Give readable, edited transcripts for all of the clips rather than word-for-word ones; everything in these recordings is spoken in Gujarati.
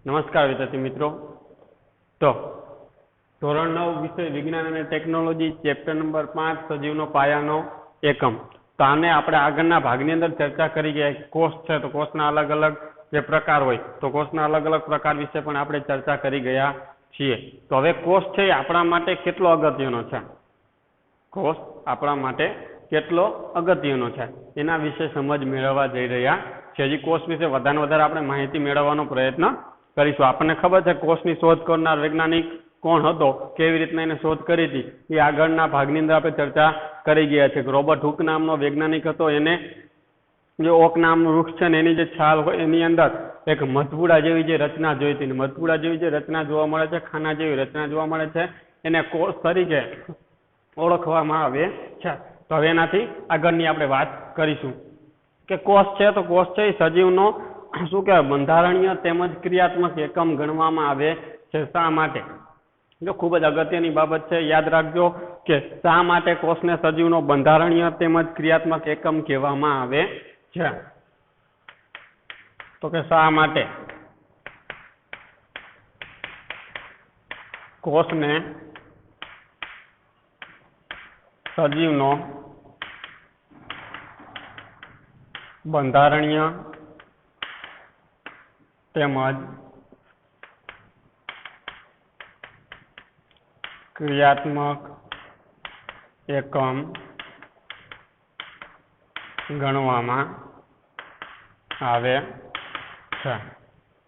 નમસ્કાર વિદ્યાર્થી મિત્રો। તો ધોરણ 9 વિષય વિજ્ઞાન અને ટેકનોલોજી ચેપ્ટર નંબર 5 સજીવનો પાયાનો એકમ। તો આને આપણે આગળના ભાગની અંદર ચર્ચા કરી ગયા। કોષ છે તો કોષના અલગ અલગ જે પ્રકાર હોય તો કોષના અલગ અલગ પ્રકાર વિશે પણ આપણે ચર્ચા કરી ગયા છીએ। તો હવે કોષ છે એ આપણા માટે કેટલો અગત્યનો છે, કોષ આપણા માટે કેટલો અગત્યનો છે એના વિશે સમજ મેળવવા જઈ રહ્યા છે। હજી કોષ વિશે વધારે વધારે આપણે માહિતી મેળવવાનો પ્રયત્ન કરીશું। આપણને ખબર છે કોષની શોધ કરનાર વૈજ્ઞાનિક કોણ હતો, કેવી રીતના એને શોધ કરી હતી એ આગળના ભાગની અંદર આપણે ચર્ચા કરી ગયા છે। રોબર્ટ હુક નામનો વૈજ્ઞાનિક હતો, એને જે ઓક નામનું વૃક્ષ છે ને એની જે છાલ હોય એની અંદર એક મધપૂડા જેવી જે રચના જોઈ હતી, મધપૂડા જેવી જે રચના જોવા મળે છે, ખાના જેવી રચના જોવા મળે છે, એને કોષ તરીકે ઓળખવામાં આવે છે। તો હવે એનાથી આગળની આપણે વાત કરીશું કે કોષ છે તો કોષ છે એ સજીવનો શું કહેવાય બંધારણીય તેમજ ક્રિયાત્મક એકમ ગણવામાં આવે છે। શા માટે? જો ખૂબ જ અગત્યની બાબત છે, યાદ રાખજો કે શા માટે કોષને સજીવનો બંધારણીય તેમજ ક્રિયાત્મક એકમ કહેવામાં આવે છે। તો કે શા માટે કોષને સજીવનો બંધારણીય તેમજ ક્રિયાત્મક એકમ ગણવામાં આવે છે।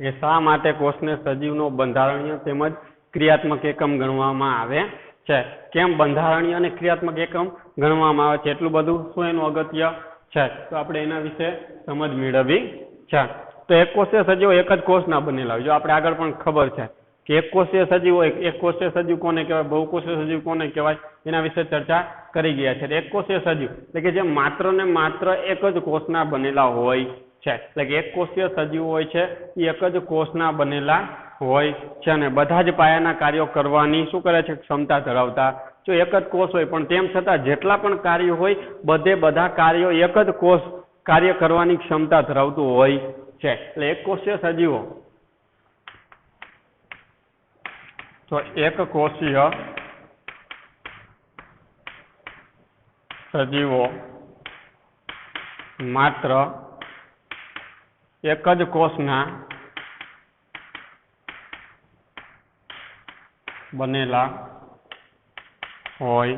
એ શા માટે કોષને સજીવનો બંધારણીય તેમજ ક્રિયાત્મક એકમ ગણવામાં આવે છે? કેમ બંધારણીય અને ક્રિયાત્મક એકમ ગણવામાં આવે છે, એટલું બધું શું એનું અગત્ય છે, તો આપણે એના વિશે સમજ મેળવવી છે। તો એક કોષીય સજીવો એક જ કોષના બનેલા હોય। જો આપણે આગળ પણ ખબર છે કે એક કોષીય સજીવ હોય, એક કોષીય સજીવ કોને કહેવાય, બહુકોષીય સજીવ કોને કહેવાય, એના વિશે ચર્ચા કરી ગયા છે। એક કોષીય સજીવ એટલે કે જે માત્ર ને માત્ર એક જ કોષના બનેલા હોય છે, એટલે કે એક કોષીય સજીવ હોય છે એ એક જ કોષના બનેલા હોય છે અને બધા જ પાયાના કાર્યો કરવાની શું કરે છે, ક્ષમતા ધરાવતા। જો એક જ કોષ હોય પણ તેમ છતાં જેટલા પણ કાર્યો હોય બધા કાર્યો એક જ કોષ કાર્ય કરવાની ક્ષમતા ધરાવતું હોય છે। એટલે એક કોષીય સજીવો તો એક કોષીય સજીવો માત્ર એક જ કોષના બનેલા હોય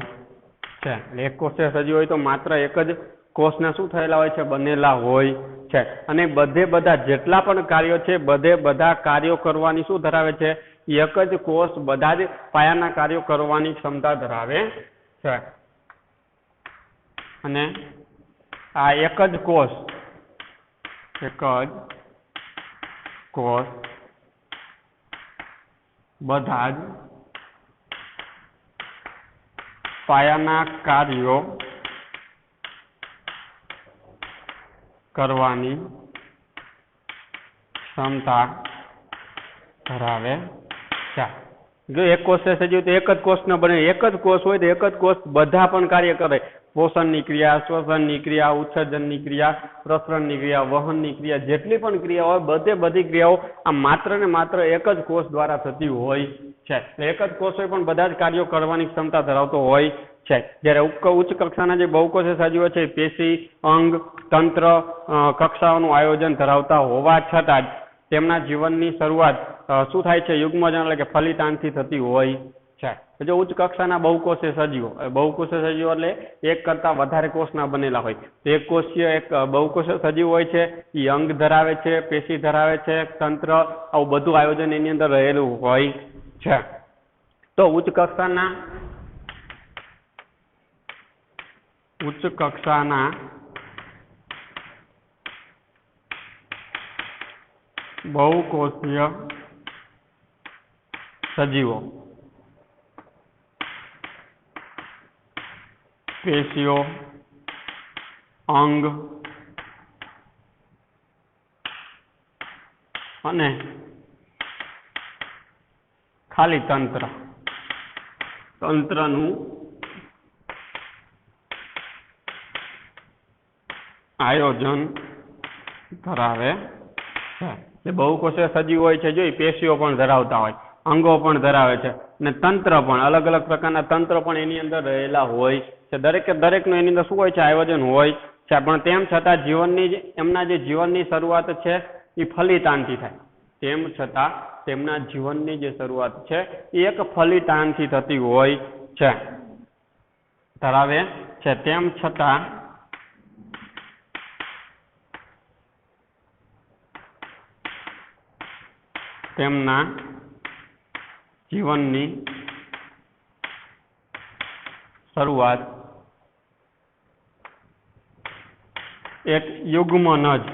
છે। એક કોષીય સજીવ હોય તો માત્ર એક જ કોષના શું થયેલા હોય છે, બનેલા હોય છે અને બધા જેટલા પણ કાર્યો છે બધા કાર્યો કરવાની શું ધરાવે છે, એક જ કોષ બધા જ પાયાના કાર્યો કરવાની ક્ષમતા ધરાવે છે। અને આ એક જ કોષ બધા જ પાયાના કાર્યો કરવાની ક્ષમતા ધરાવે છે। જો એક કોષીય સજીવ તો એક જ કોષનો બને, એક જ કોષ હોય તો એક જ કોષ બધા પણ કાર્ય કરે, પોષણની ક્રિયા, શ્વસનની ક્રિયા, ઉત્સર્જનની ક્રિયા, પ્રસરણની ક્રિયા, વહનની ક્રિયા, જેટલી પણ ક્રિયા હોય બધી ક્રિયાઓ આ માત્ર ને માત્ર એક જ કોષ દ્વારા થતી હોય છે। એક જ કોષ હોય પણ બધા જ કાર્યો કરવાની ક્ષમતા ધરાવતો હોય છે। જ્યારે ઉચ્ચ કક્ષાના જે બહુકોષીય સજીવો છે પેશી, અંગ, તંત્ર કક્ષાઓનું આયોજન ધરાવતા હોવા છતાં જ તેમના જીવનની શરૂઆત શું થાય છે, યુગ્મજન એટલે કે ફલિતાંડથી થતી હોય છે। જો ઉચ્ચ કક્ષાના બહુકોષીય સજીવો એટલે એક કરતા વધારે કોષના બનેલા હોય, એક બહુકોષીય સજીવ હોય છે એ અંગ ધરાવે છે, પેશી ધરાવે છે, તંત્ર, આવું બધું આયોજન એની અંદર રહેલું હોય છે। તો ઉચ્ચ કક્ષાના બહુકોષીય સજીવો પેશીઓ, અંગ અને ખાલી તંત્રનું આયોજન ધરાવે છે। એટલે બહુકોષીય સજીવ હોય છે જો એ પેશીઓ પણ ધરાવતા હોય, અંગો પણ ધરાવે છે અને તંત્ર પણ, અલગ અલગ પ્રકારના તંત્ર પણ એની અંદર રહેલા હોય છે. દરેકનું એની અંદર શું હોય છે? આયોજન હોય છે. પણ તેમ છતાં એમના જે જીવનની શરૂઆત છે એ ફલિતાનથી થાય. તેમ છતાં તેમના જીવનની જે શરૂઆત છે એ એક ફલિતાનથી થતી હોય છે, ધરાવે છે. તેમ છતાં તેમના જીવનની શરૂઆત એક યુગ્મનજ,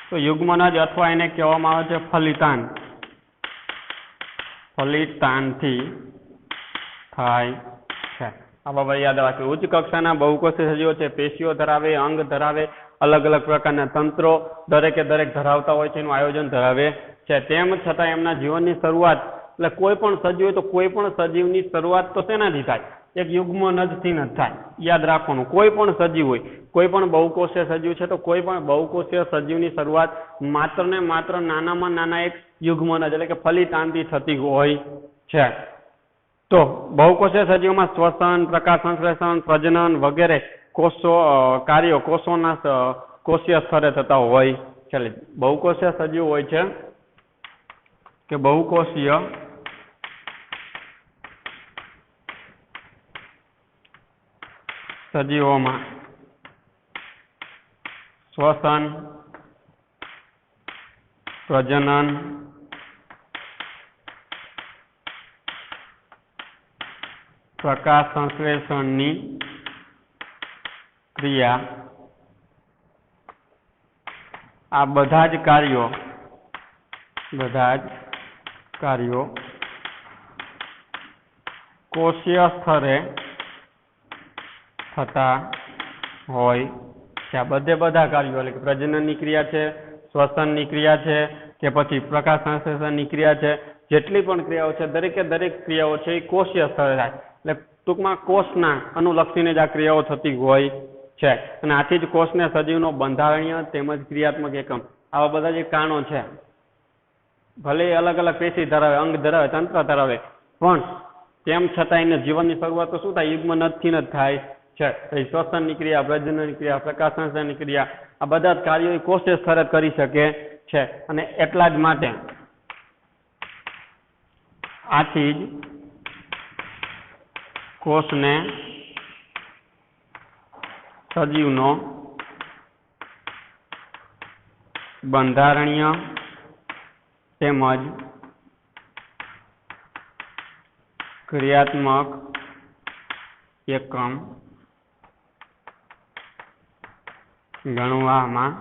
તો યુગ્મનજ અથવા એને કહેવામાં આવે છે ફલિતાન, ફલિતાનથી થાય છે. આ બાબત યાદ રાખજો. ઉચ્ચ કક્ષાના બહુકોષીય સજીવો છે, પેશીઓ ધરાવે, અંગ ધરાવે, અલગ અલગ પ્રકારના તંત્રો દરેક ધરાવતા હોય છે, એનું આયોજન ધરાવે છે. તેમ છતાં એમના જીવનની શરૂઆત, એટલે કોઈ પણ સજીવ હોય તો કોઈ પણ સજીવની શરૂઆત તો શેનાથી થાય? એક યુગ્મનજથી જ થાય. યાદ રાખવાનું, કોઈ પણ સજીવ હોય, કોઈ પણ બહુકોષીય સજીવ છે તો કોઈ પણ બહુકોષીય સજીવની શરૂઆત માત્ર ને માત્ર નાનામાં નાના એક યુગ્મનજ એટલે કે ફલિતાનથી થતી હોય છે. તો બહુકોષીય સજીવોમાં શ્વસન, પ્રકાશ સંશ્લેષણ, પ્રજનન વગેરે કાર્યો કોષોના કોષીય સ્તરે થતા હોય છે. બહુકોષીય સજીવ હોય છે કે બહુકોષીય સજીવોમાં શ્વસન, પ્રજનન, પ્રકાશ સંશ્લેષણની ક્રિયા, આ બધા જ કાર્યો કોષીય સ્તરે થતા હોય છે. આ બધા કાર્યો એટલે કે પ્રજનનની ક્રિયા છે, શ્વસનની ક્રિયા છે કે પછી પ્રકાશ સંશ્લેષણની ક્રિયા છે, જેટલી પણ ક્રિયાઓ છે દરેક ક્રિયાઓ છે એ કોષીય સ્તરે થાય. એટલે ટૂંકમાં કોષના અનુલક્ષીને જ આ ક્રિયાઓ થતી હોય છે. અને આથી જ કોષને સજીવનો બંધારણીય તેમજ ક્રિયાત્મક એકમ, આવા બધા જે કારણો છે, ભલે અલગ અલગ પેશી ધરાવે, અંગ ધરાવે, તંત્ર ધરાવે, પણ તેમ છતાં એને જીવનની શરૂઆત તો શું થાય? યુગ્મનજથી જ થાય છે. શ્વસનની ક્રિયા, પ્રજનનની ક્રિયા, પ્રકાશ સંશ્લેષણની ક્રિયા, આ બધા જ કાર્યો કોષીય સ્તરે કરી શકે છે. અને એટલા જ માટે આથી જ કોષને સજીવનો બંધારણીય તેમજ ક્રિયાત્મક એકમ ગણવામાં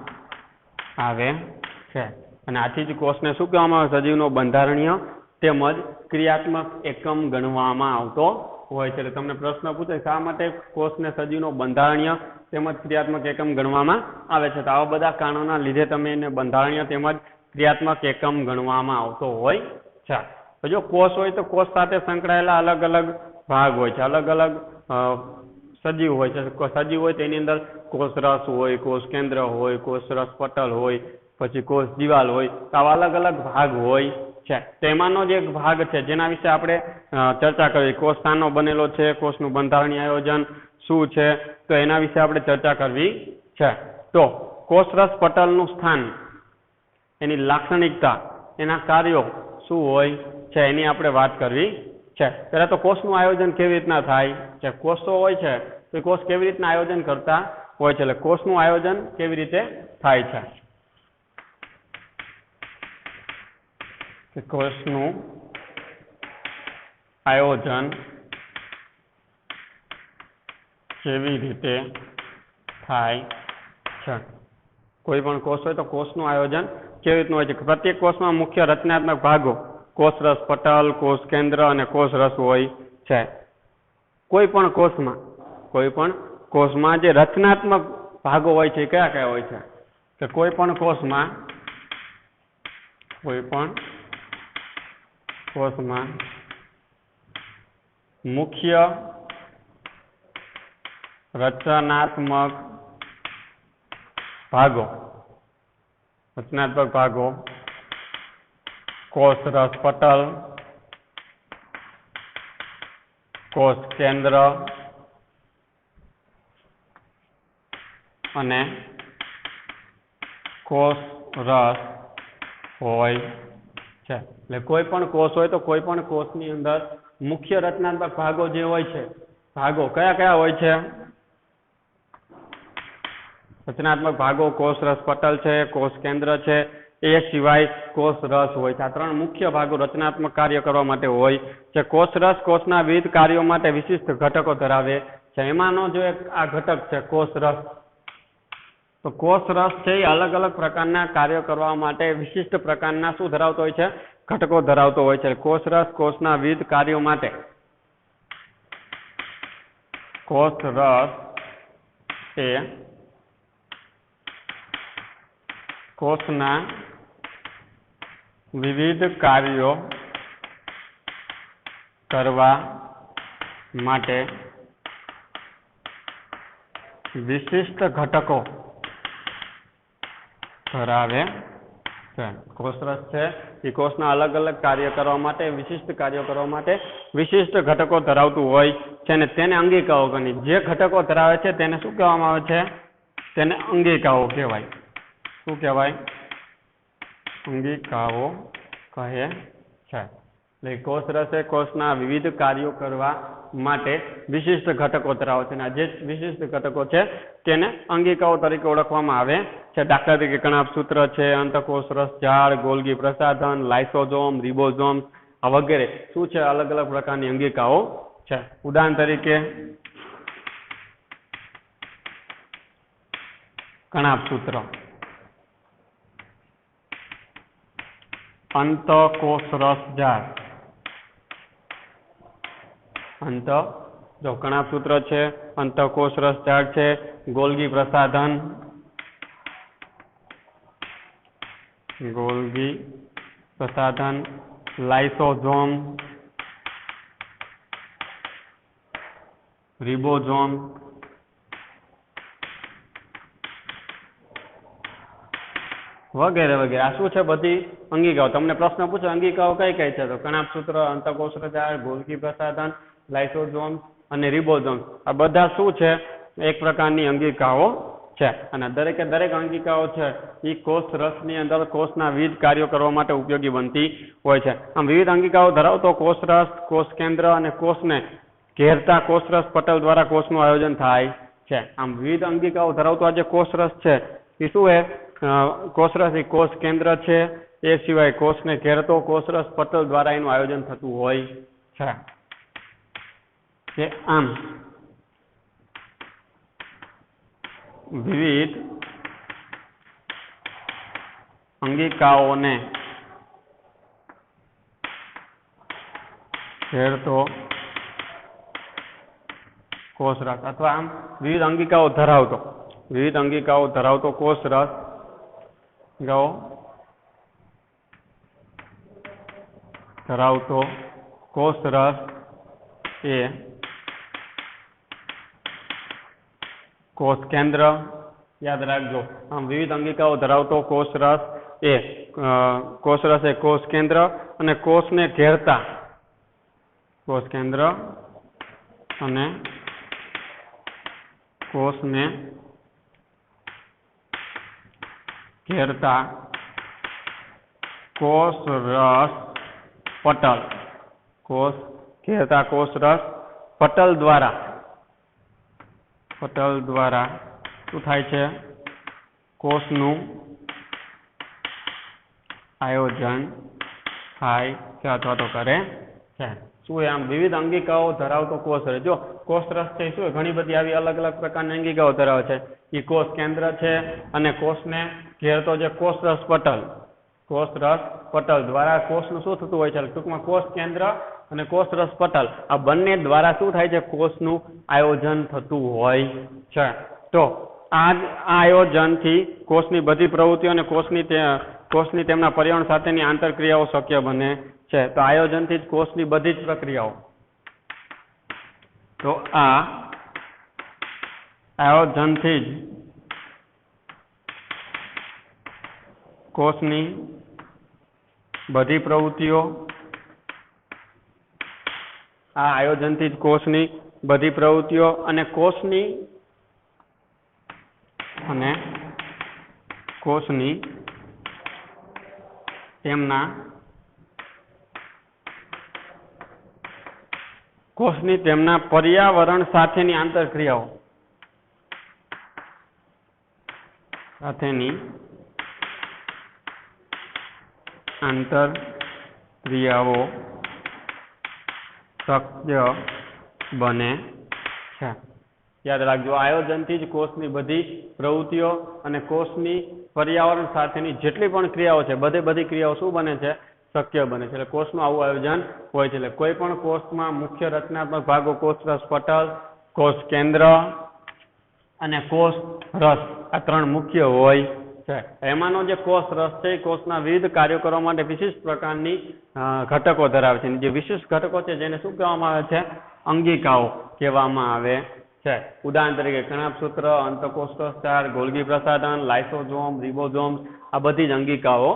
આવે છે. અને આથી જ કોષને શું કહેવામાં આવે? સજીવનો બંધારણીય તેમજ ક્રિયાત્મક એકમ ગણવામાં આવતો હોય છે. એટલે તમને પ્રશ્ન પૂછે શા માટે કોષને સજીવનો બંધારણીય તેમજ ક્રિયાત્મક એકમ ગણવામાં આવે છે? તો આવા બધા કારણોના લીધે તમે એને બંધારણીય તેમજ ક્રિયાત્મક એકમ ગણવામાં આવતો હોય છે. તો જો કોષ હોય તો કોષ સાથે સંકળાયેલા અલગ અલગ ભાગ હોય છે, અલગ અલગ સજીવ હોય છે. સજીવ હોય તેની અંદર કોષ રસ હોય, કોષ કેન્દ્ર હોય, કોષ રસ પટલ હોય, પછી કોષ દિવાલ હોય, તો આવા અલગ અલગ ભાગ હોય છે. તેમાંનો જ એક ભાગ છે જેના વિશે આપણે ચર્ચા કરવી. કોષ શાનો બનેલો છે, કોષનું બંધારણીય આયોજન શું છે, તો એના વિશે આપણે ચર્ચા કરવી છે. તો કોષરસ પટલનું સ્થાન, એની લાક્ષણિકતા, એના કાર્યો શું હોય છે એની આપણે વાત કરવી છે. પહેલા તો કોષનું આયોજન કેવી રીતના થાય છે? કોષો હોય છે તો કોષ કેવી રીતના આયોજન કરતા હોય છે? એટલે કોષનું આયોજન કેવી રીતે થાય છે? કે કોષનું આયોજન કેવી રીતે થાય છે? કોઈ પણ કોષ હોય તો કોષનું આયોજન કેવી રીતનું હોય છે? પ્રત્યેક કોષમાં મુખ્ય રચનાત્મક ભાગો કોષરસ પટલ, કોષ કેન્દ્ર અને કોષરસ હોય છે. કોઈ પણ કોષમાં જે રચનાત્મક ભાગો હોય છે એ કયા કયા હોય છે? કે કોઈ પણ કોષમાં મુખ્ય રચનાત્મક ભાગો રચનાત્મક ભાગો કોષ રસ પટલ, કોષ કેન્દ્ર અને કોષ રસ હોય છે. એટલે કોઈ પણ કોષ હોય તો કોઈ પણ કોષની અંદર મુખ્ય રચનાત્મક ભાગો જે હોય છે, ભાગો કયા કયા હોય છે? રચનાત્મક ભાગો કોષ રસ પટલ છે, કોષ કેન્દ્ર છે, એ સિવાય કોષ રસ હોય છે. આ ત્રણ મુખ્ય ભાગો રચનાત્મક કાર્ય કરવા માટે હોય છે. કોષ રસ કોષના વિવિધ કાર્યો માટે વિશિષ્ટ ઘટકો ધરાવે છે. એમાંનો જો એક આ ઘટક છે કોષ રસ. તો કોષ રસ છે એ અલગ અલગ પ્રકારના કાર્યો કરવા માટે વિશિષ્ટ પ્રકારના શું ધરાવતો હોય છે? ઘટકો ધરાવતો હોય છે. કોષ રસ કોષના વિવિધ કાર્યો માટે કોષ રસ એ કોષના વિવિધ કાર્યો કરવા માટે વિશિષ્ટ ઘટકો ધરાવે છે. કોષ રસ છે એ કોષના અલગ અલગ કાર્ય કરવા માટે વિશિષ્ટ કાર્યો કરવા માટે વિશિષ્ટ ઘટકો ધરાવતું હોય છે અને તેને અંગિકાઓ ગણી. જે ઘટકો ધરાવે છે તેને શું કહેવામાં આવે છે? તેને અંગિકાઓ કહેવાય. શું કહેવાય? અંગિકાઓ કહે છે. એટલે કોષ રસ એ કોષના વિવિધ કાર્યો કરવા માટે વિશિષ્ટ ઘટકો ધરાવે છે અને જે વિશિષ્ટ ઘટકો છે તેને અંગિકાઓ તરીકે ઓળખવામાં આવે છે. દાખલા તરીકે કણાભસૂત્ર છે, અંતઃકોષ રસ ઝાડ, ગોલ્ગી પ્રસાધન, લાઇસોઝોમ, રિબોઝોમ આ વગેરે શું છે? અલગ અલગ પ્રકારની અંગિકાઓ છે. ઉદાહરણ તરીકે કણાભસૂત્ર, અંતઃકોષ રસ ઝાડ, જો કણાભસૂત્ર છે, અંતઃકોષ રસ ઝાડ છે, ગોલ્ગી પ્રસાધન, લાઇસોઝોમ, રિબોઝોમ વગેરે વગેરે. આ શું છે? બધી અંગિકાઓ. તમને પ્રશ્ન પૂછો અંગિકાઓ કઈ કઈ છે? તો કણાભસૂત્ર, અંતઃકોષ રસ ઝાડ, ગોલ્ગી પ્રસાધન, લાઇસોઝોમ અને રિબોઝોમ આ બધા શું છે? એક પ્રકારની અંગિકાઓ છે અને દરેકે દરેક અંગિકાઓ છે એ કોષ રસની અંદર કોષના વિવિધ કાર્યો કરવા માટે ઉપયોગી બનતી હોય છે. આમ વિવિધ અંગિકાઓ ધરાવતો કોષ રસ, કોષ કેન્દ્ર અને કોષને ઘેરતા કોષ રસ પટલ દ્વારા કોષનું આયોજન થાય છે. આમ વિવિધ અંગિકાઓ ધરાવતો આ જે કોષ રસ છે એ શું છે? કોષ રસ એ કોષ કેન્દ્ર છે, એ સિવાય કોષને ઘેરતો કોષ રસ પટલ દ્વારા એનું આયોજન થતું હોય છે. કે આમ વિવિધ અંગિકાઓને ઘેરતો કોષ રસ અથવા આમ વિવિધ અંગિકાઓ ધરાવતો કોષ રસ એ કોષ કેન્દ્ર. યાદ રાખજો, આમ વિવિધ અંગિકાઓ ધરાવતો કોષ રસ એ કોષ કેન્દ્ર અને કોષને ઘેરતા કોષ કેન્દ્ર અને કોષને ઘેરતા કોષ રસ પટલ. કોષ રસ પટલ દ્વારા શું થાય છે? કોષનું આયોજન થાય છે અથવા તો કરે છે. શું આમ વિવિધ અંગિકાઓ ધરાવતો કોષ રસ. જો કોષ રસ છે શું ઘણી બધી આવી અલગ અલગ પ્રકારની અંગિકાઓ ધરાવે છે. એ કોષ કેન્દ્ર છે અને કોષને ઘેરતો જે કોષ રસ પટલ દ્વારા કોષનું શું થતું હોય છે? ટૂંકમાં કોષ કેન્દ્ર અને કોષ રસ પટલ આ બંને દ્વારા શું થાય છે? કોષનું આયોજન થતું હોય છે. તો આ આયોજનથી કોષની બધી પ્રવૃત્તિઓ અને કોષની તેમના પર્યાવરણ સાથેની આંતરક્રિયાઓ શક્ય બને છે. તો આયોજનથી જ કોષની બધી જ પ્રક્રિયાઓ. તો આ આયોજનથી જ કોષની બધી પ્રવૃત્તિઓ, આ આયોજનથી જ કોષની બધી પ્રવૃત્તિઓ અને કોષની તેમના પર્યાવરણ સાથેની આંતરક્રિયાઓ શક્ય બને છે. યાદ રાખજો, આયોજનથી જ કોષની બધી પ્રવૃત્તિઓ અને કોષની પર્યાવરણ સાથેની જેટલી પણ ક્રિયાઓ છે બધી ક્રિયાઓ શું બને છે? શક્ય બને છે. એટલે કોષનું આવું આયોજન હોય છે. એટલે કોઈ પણ કોષમાં મુખ્ય રચનાત્મક ભાગો કોષરસ પટલ, કોષ કેન્દ્ર અને કોષ રસ, આ ત્રણ મુખ્ય હોય છે. એમાંનો જે કોષ રસ છે એ કોષના વિવિધ કાર્યો કરવા માટે વિશિષ્ટ પ્રકારની ઘટકો ધરાવે છે. જે વિશિષ્ટ ઘટકો છે જેને શું કહેવામાં આવે છે? અંગિકાઓ કહેવામાં આવે છે. ઉદાહરણ તરીકે કણાભસૂત્ર, અંતઃકોષરસજાળ, ગોલ્ગી પ્રસાધન, લાઇસોઝોમ, રિબોઝોમ, આ બધી જ અંગિકાઓ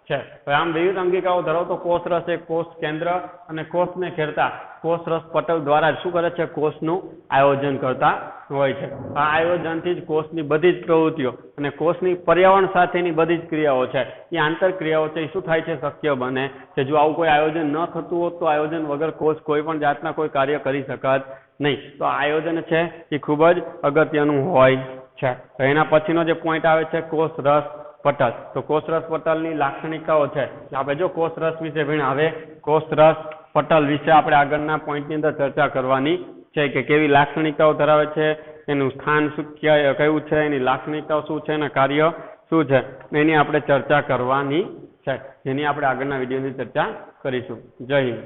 છે. આમ વિવિધ અંગિકાઓ ધરાવતો કોષરસ એ કોષ કેન્દ્ર અને કોષને ઘેરતા કોષરસ પટલ દ્વારા શું કરે છે? કોષનું આયોજન કરતા હોય છે. આ આયોજનથી જ કોષની બધી જ પ્રવૃત્તિઓ અને કોષની પર્યાવરણ સાથેની બધી જ ક્રિયાઓ છે એ આંતરક્રિયાઓ છે એ શું થાય છે? શક્ય બને છે. જો આવું કોઈ આયોજન ન થતું હોત તો આયોજન વગર કોષ કોઈ પણ જાતના કોઈ કાર્ય કરી શકત નહીં. તો આ આયોજન છે એ ખૂબ જ અગત્યનું હોય છે. એના પછીનો જે પોઈન્ટ આવે છે કોષરસ પટલ. તો કોષરસ પટલની લાક્ષણિકતાઓ છે. આપણે જો કોષરસ વિશે ભણ્યા, હવે કોષરસ પટલ વિશે આપણે આગળના પોઈન્ટની અંદર ચર્ચા કરવાની છે કે કેવી લાક્ષણિકતાઓ ધરાવે છે, એનું સ્થાન શું કયું છે, એની લાક્ષણિકતાઓ શું છે, એના કાર્ય શું છે, એની આપણે ચર્ચા કરવાની છે, જેની આપણે આગળના વિડીયોની ચર્ચા કરીશું. જય હિન્દ.